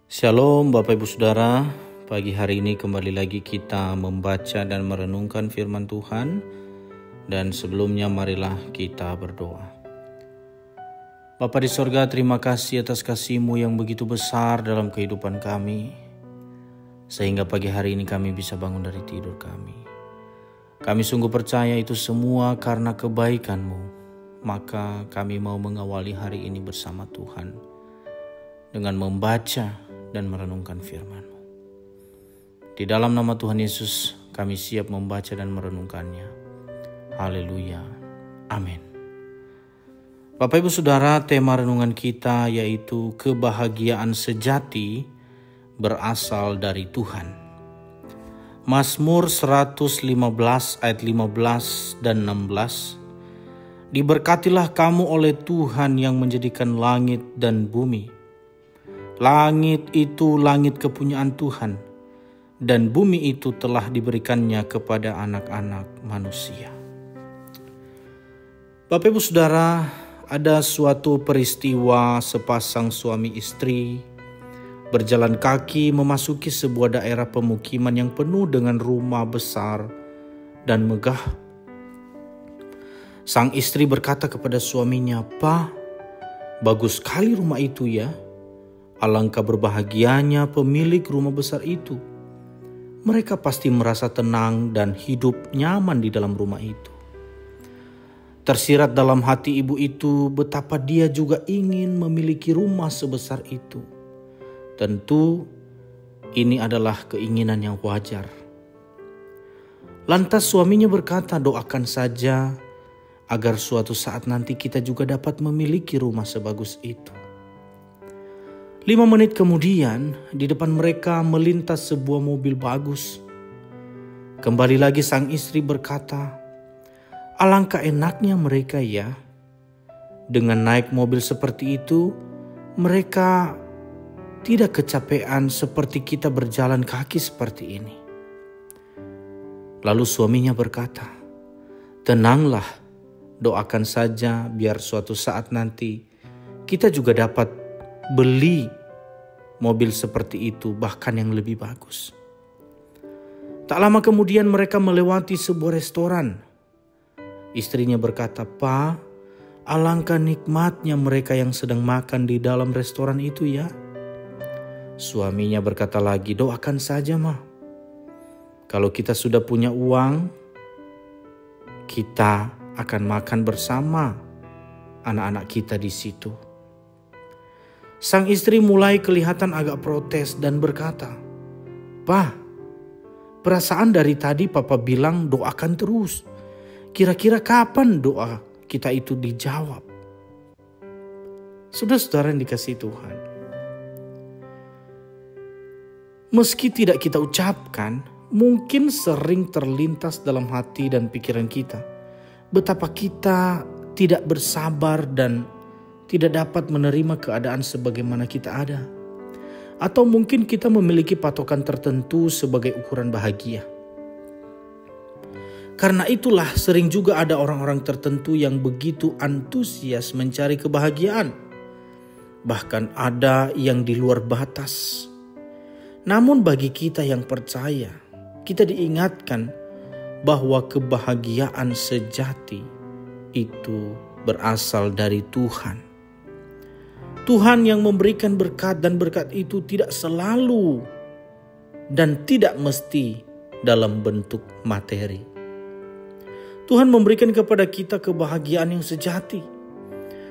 Shalom Bapak Ibu Saudara, pagi hari ini kembali lagi kita membaca dan merenungkan firman Tuhan. Dan sebelumnya marilah kita berdoa. Bapa di sorga, terima kasih atas kasih-Mu yang begitu besar dalam kehidupan kami, sehingga pagi hari ini kami bisa bangun dari tidur kami. Kami sungguh percaya itu semua karena kebaikan-Mu, maka kami mau mengawali hari ini bersama Tuhan dengan membaca dan merenungkan firman-Mu. Di dalam nama Tuhan Yesus kami siap membaca dan merenungkannya. Haleluya. Amin. Bapak Ibu Saudara, tema renungan kita yaitu kebahagiaan sejati berasal dari Tuhan. Mazmur 115 ayat 15 dan 16. Diberkatilah kamu oleh Tuhan yang menjadikan langit dan bumi. Langit itu langit kepunyaan Tuhan, dan bumi itu telah diberikannya kepada anak-anak manusia. Bapak Ibu Saudara, ada suatu peristiwa sepasang suami istri berjalan kaki memasuki sebuah daerah pemukiman yang penuh dengan rumah besar dan megah. Sang istri berkata kepada suaminya, "Pak, bagus sekali rumah itu ya. Alangkah berbahagianya pemilik rumah besar itu. Mereka pasti merasa tenang dan hidup nyaman di dalam rumah itu." Tersirat dalam hati ibu itu betapa dia juga ingin memiliki rumah sebesar itu. Tentu ini adalah keinginan yang wajar. Lantas suaminya berkata, "Doakan saja agar suatu saat nanti kita juga dapat memiliki rumah sebagus itu." 5 menit kemudian, di depan mereka melintas sebuah mobil bagus. Kembali lagi sang istri berkata, "Alangkah enaknya mereka ya. Dengan naik mobil seperti itu, mereka tidak kecapean seperti kita berjalan kaki seperti ini." Lalu suaminya berkata, "Tenanglah, doakan saja biar suatu saat nanti kita juga dapat beli mobil seperti itu, bahkan yang lebih bagus." Tak lama kemudian mereka melewati sebuah restoran. Istrinya berkata, "Pak, alangkah nikmatnya mereka yang sedang makan di dalam restoran itu ya." Suaminya berkata lagi, "Doakan saja, Ma. Kalau kita sudah punya uang, kita akan makan bersama anak-anak kita di situ." Sang istri mulai kelihatan agak protes dan berkata, "Pak, perasaan dari tadi Papa bilang doakan terus. Kira-kira kapan doa kita itu dijawab?" Saudara-saudara yang dikasihi Tuhan, meski tidak kita ucapkan, mungkin sering terlintas dalam hati dan pikiran kita betapa kita tidak bersabar dan tidak dapat menerima keadaan sebagaimana kita ada. Atau mungkin kita memiliki patokan tertentu sebagai ukuran bahagia. Karena itulah sering juga ada orang-orang tertentu yang begitu antusias mencari kebahagiaan. Bahkan ada yang di luar batas. Namun bagi kita yang percaya, kita diingatkan bahwa kebahagiaan sejati itu berasal dari Tuhan. Tuhan yang memberikan berkat, dan berkat itu tidak selalu dan tidak mesti dalam bentuk materi. Tuhan memberikan kepada kita kebahagiaan yang sejati.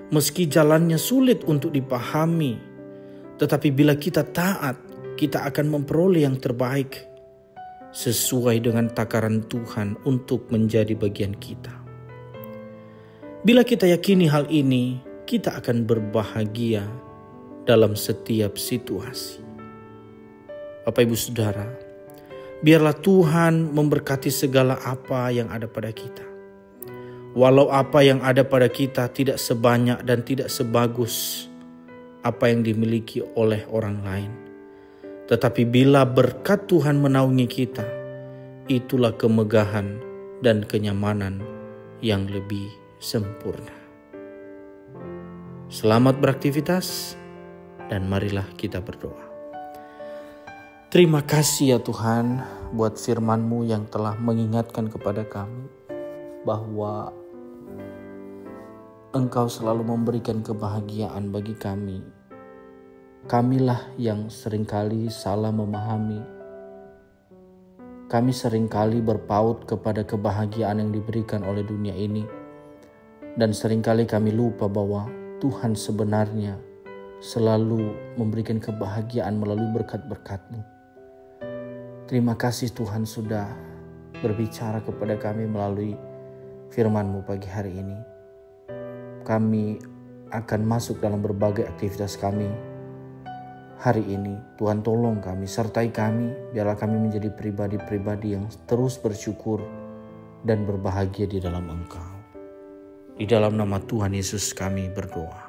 Meski jalannya sulit untuk dipahami, tetapi bila kita taat, kita akan memperoleh yang terbaik sesuai dengan takaran Tuhan untuk menjadi bagian kita. Bila kita yakini hal ini, kita akan berbahagia dalam setiap situasi. Bapak Ibu Saudara, biarlah Tuhan memberkati segala apa yang ada pada kita. Walau apa yang ada pada kita tidak sebanyak dan tidak sebagus apa yang dimiliki oleh orang lain. Tetapi bila berkat Tuhan menaungi kita, itulah kemegahan dan kenyamanan yang lebih sempurna. Selamat beraktivitas dan marilah kita berdoa. Terima kasih ya Tuhan buat firman-Mu yang telah mengingatkan kepada kami bahwa Engkau selalu memberikan kebahagiaan bagi kami. Kamilah yang seringkali salah memahami. Kami seringkali berpaut kepada kebahagiaan yang diberikan oleh dunia ini. Dan seringkali kami lupa bahwa Tuhan sebenarnya selalu memberikan kebahagiaan melalui berkat-berkat-Mu. Terima kasih Tuhan sudah berbicara kepada kami melalui firman-Mu pagi hari ini. Kami akan masuk dalam berbagai aktivitas kami hari ini. Tuhan tolong kami, sertai kami, biarlah kami menjadi pribadi-pribadi yang terus bersyukur dan berbahagia di dalam Engkau. Di dalam nama Tuhan Yesus kami berdoa.